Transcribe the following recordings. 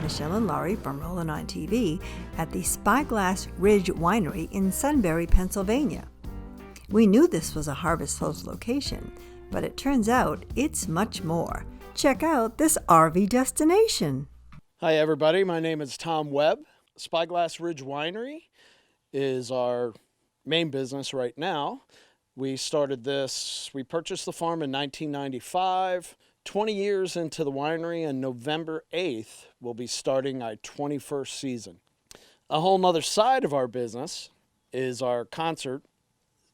Michelle and Laurie from Rollin on TV at the Spyglass Ridge Winery in Sunbury, Pennsylvania. We knew this was a Harvest Host location, but it turns out it's much more. Check out this RV destination. Hi everybody, my name is Tom Webb. Spyglass Ridge Winery is our main business right now. We purchased the farm in 1995. 20 years into the winery, and November 8th, we'll be starting our 21st season. A whole nother side of our business is our concert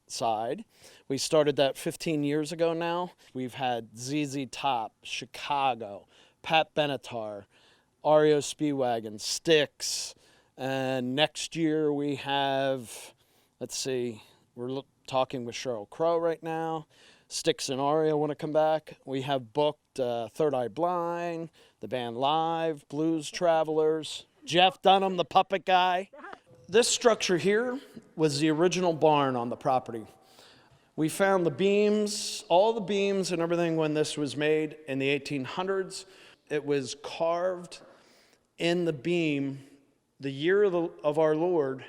side. We started that 15 years ago now. We've had ZZ Top, Chicago, Pat Benatar, REO Speedwagon, Styx, and next year we have, we're talking with Sheryl Crow right now. Styx and REO want to come back. We have booked Third Eye Blind, the band Live, Blues Travelers, Jeff Dunham, the puppet guy. This structure here was the original barn on the property. We found the beams, all the beams and everything when this was made in the 1800s. It was carved in the beam the year of our Lord,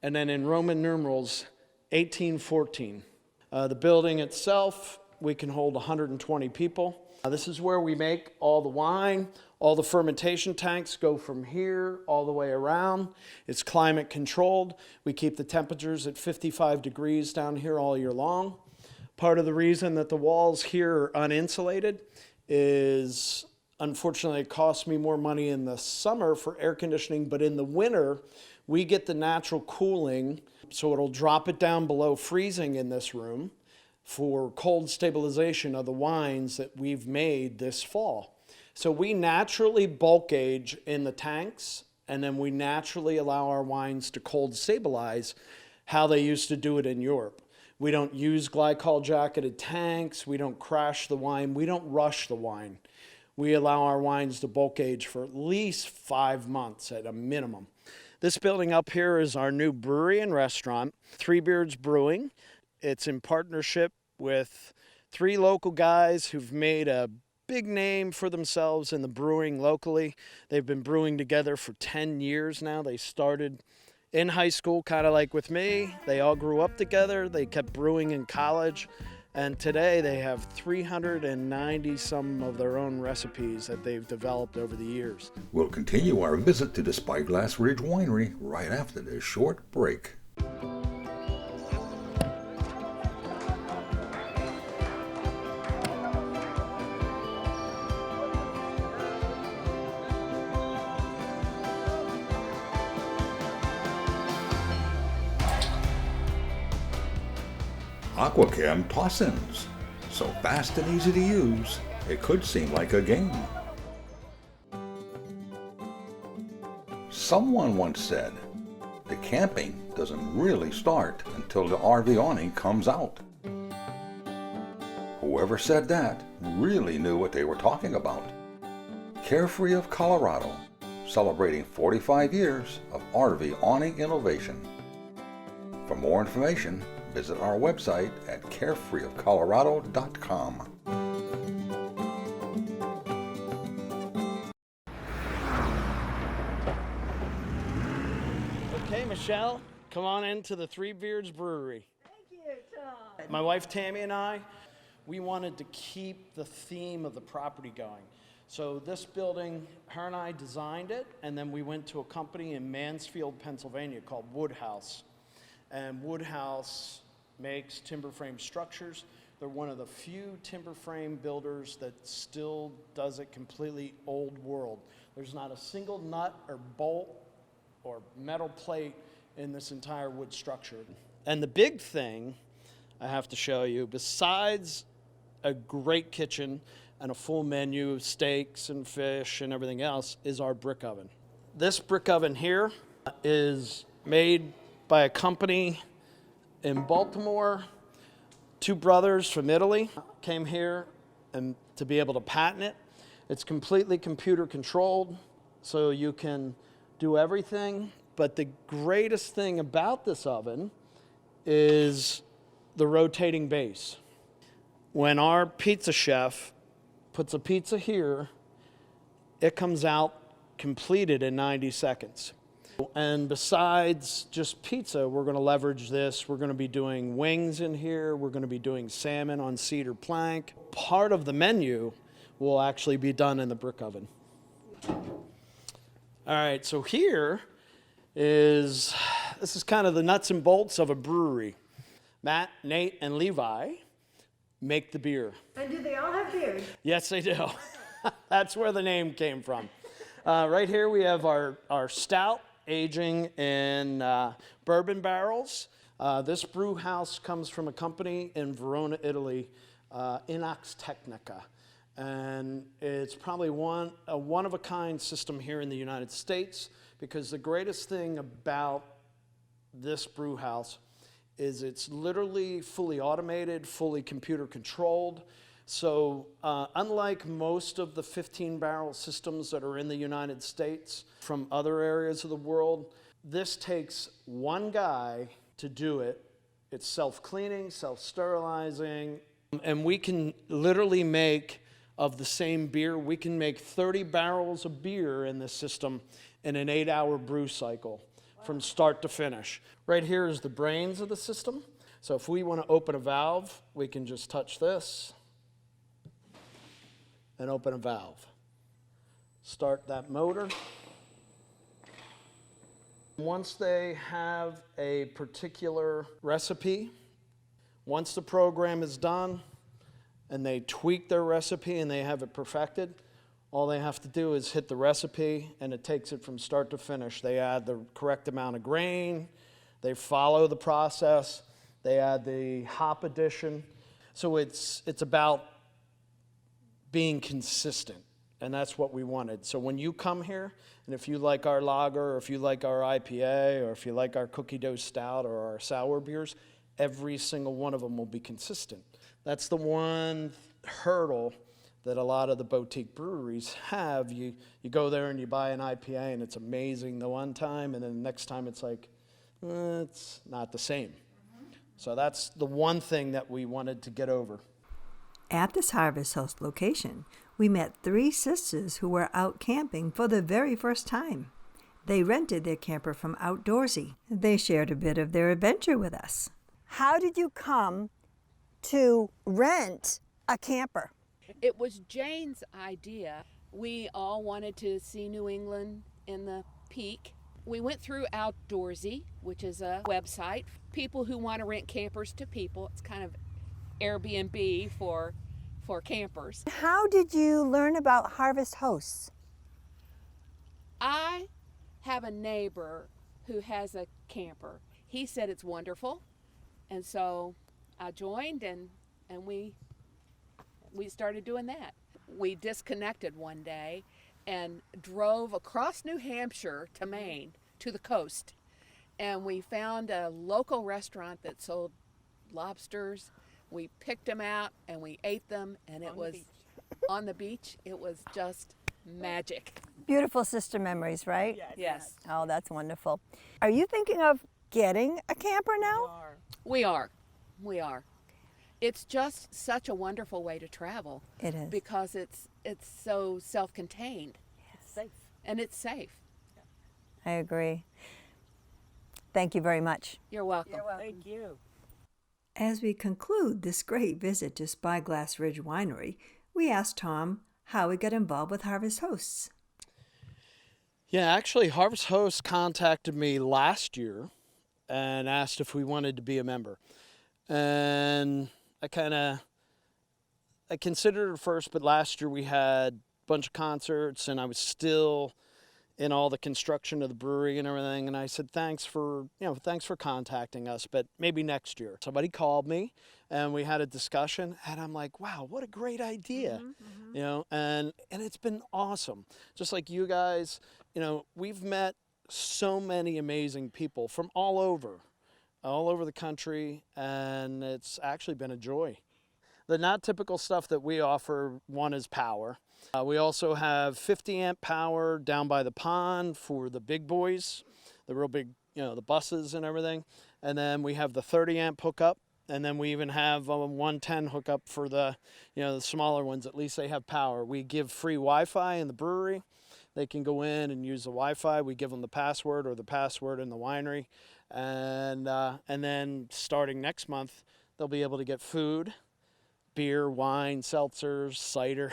and then in Roman numerals, 1814. The building itself, we can hold 120 people. This is where we make all the wine. All the fermentation tanks go from here all the way around. It's climate controlled. We keep the temperatures at 55 degrees down here all year long. Part of the reason that the walls here are uninsulated is, unfortunately, it costs me more money in the summer for air conditioning, but in the winter, we get the natural cooling, so it'll drop it down below freezing in this room for cold stabilization of the wines that we've made this fall. So we naturally bulk age in the tanks, and then we naturally allow our wines to cold stabilize how they used to do it in Europe. We don't use glycol jacketed tanks, we don't crash the wine, we don't rush the wine. We allow our wines to bulk age for at least 5 months at a minimum. This building up here is our new brewery and restaurant, Three Beards Brewing. It's in partnership with 3 local guys who've made a big name for themselves in the brewing locally. They've been brewing together for 10 years now. They started in high school, kind of like with me. They all grew up together. They kept brewing in college. And today they have 390 some of their own recipes that they've developed over the years. We'll continue our visit to the Spyglass Ridge Winery right after this short break. Aquacam toss-ins. So fast and easy to use, it could seem like a game. Someone once said, the camping doesn't really start until the RV awning comes out. Whoever said that really knew what they were talking about. Carefree of Colorado, celebrating 45 years of RV awning innovation. For more information, visit our website at carefreeofcolorado.com. Okay, Michelle, come on into the Three Beards Brewery. Thank you, Tom. My wife Tammy and I, we wanted to keep the theme of the property going. So this building, her and I designed it, and then we went to a company in Mansfield, Pennsylvania called Woodhouse. And Woodhouse makes timber frame structures. They're one of the few timber frame builders that still does it completely old world. There's not a single nut or bolt or metal plate in this entire wood structure. And the big thing I have to show you, besides a great kitchen and a full menu of steaks and fish and everything else, is our brick oven. This brick oven here is made by a company in Baltimore. 2 brothers from Italy came here and to be able to patent it. It's completely computer controlled, so you can do everything. But the greatest thing about this oven is the rotating base. When our pizza chef puts a pizza here, it comes out completed in 90 seconds. And besides just pizza, we're going to leverage this. We're going to be doing wings in here. We're going to be doing salmon on cedar plank. Part of the menu will actually be done in the brick oven. All right, so this is kind of the nuts and bolts of a brewery. Matt, Nate, and Levi make the beer. And do they all have beards? Yes, they do. That's where the name came from. Right here we have our stout aging in bourbon barrels. This brew house comes from a company in Verona, Italy, Inox Technica. And it's probably a one-of-a-kind system here in the United States, because the greatest thing about this brew house is it's literally fully automated, fully computer controlled. So unlike most of the 15-barrel systems that are in the United States from other areas of the world, this takes one guy to do it. It's self-cleaning, self-sterilizing, and we can literally make, of the same beer, we can make 30 barrels of beer in this system in an 8-hour brew cycle from start to finish. Right here is the brains of the system. So if we want to open a valve, we can just touch this and open a valve. Start that motor. Once they have a particular recipe, once the program is done and they tweak their recipe and they have it perfected, all they have to do is hit the recipe and it takes it from start to finish. They add the correct amount of grain, they follow the process, they add the hop addition. So it's about being consistent, and that's what we wanted. So when you come here, and if you like our lager, or if you like our IPA, or if you like our cookie dough stout or our sour beers, every single one of them will be consistent. That's the one hurdle that a lot of the boutique breweries have. You go there and you buy an IPA and it's amazing the one time, and then the next time it's like, it's not the same. So that's the one thing that we wanted to get over. At this Harvest House location, we met 3 sisters who were out camping for the very first time. They rented their camper from Outdoorsy. They shared a bit of their adventure with us. How did you come to rent a camper? It was Jane's idea. We all wanted to see New England in the peak. We went through Outdoorsy, which is a website. People who want to rent campers to people. It's kind of Airbnb for campers. How did you learn about Harvest Hosts? I have a neighbor who has a camper. He said it's wonderful, and so I joined, and we started doing that. We disconnected one day and drove across New Hampshire to Maine, to the coast, and we found a local restaurant that sold lobsters. We picked them out and we ate them, and it was on the beach. It was just magic. Beautiful sister memories, right? Yes. Oh, that's wonderful. Are you thinking of getting a camper now? We are. It's just such a wonderful way to travel. It is. Because it's so self-contained. It's safe. And it's safe. I agree. Thank you very much. You're welcome. Thank you. As we conclude this great visit to Spyglass Ridge Winery, we asked Tom how he got involved with Harvest Hosts. Yeah, actually, Harvest Hosts contacted me last year and asked if we wanted to be a member. And I considered it at first, but last year we had a bunch of concerts and I was still in all the construction of the brewery and everything, and I said thanks for contacting us, but maybe next year. Somebody called me and we had a discussion, and I'm like, wow, what a great idea. And it's been awesome. Just like you guys, we've met so many amazing people from all over the country, and it's actually been a joy. The not typical stuff that we offer, one is power. We also have 50 amp power down by the pond for the big boys, the real big, the buses and everything. And then we have the 30 amp hookup. And then we even have a 110 hookup for the, the smaller ones. At least they have power. We give free Wi-Fi in the brewery. They can go in and use the Wi-Fi. We give them the password or the password in the winery. And then starting next month, they'll be able to get food, beer, wine, seltzers, cider.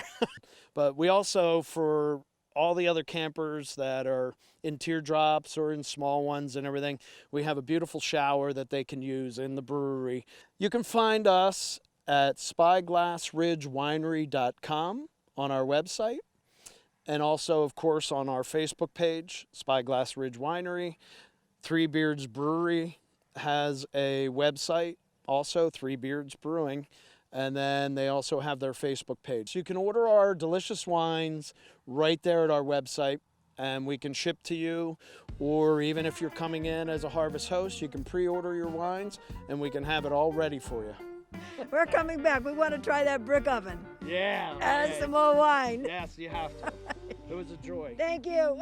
But we also, for all the other campers that are in teardrops or in small ones and everything, we have a beautiful shower that they can use in the brewery. You can find us at spyglassridgewinery.com on our website, and also, of course, on our Facebook page, Spyglass Ridge Winery. Three Beards Brewery has a website, also Three Beards Brewing, and then they also have their Facebook page. So you can order our delicious wines right there at our website, and we can ship to you. Or even if you're coming in as a harvest host, you can pre-order your wines, and we can have it all ready for you. We're coming back. We want to try that brick oven. Yeah. And some more wine. Yes, you have to. It was a joy. Thank you.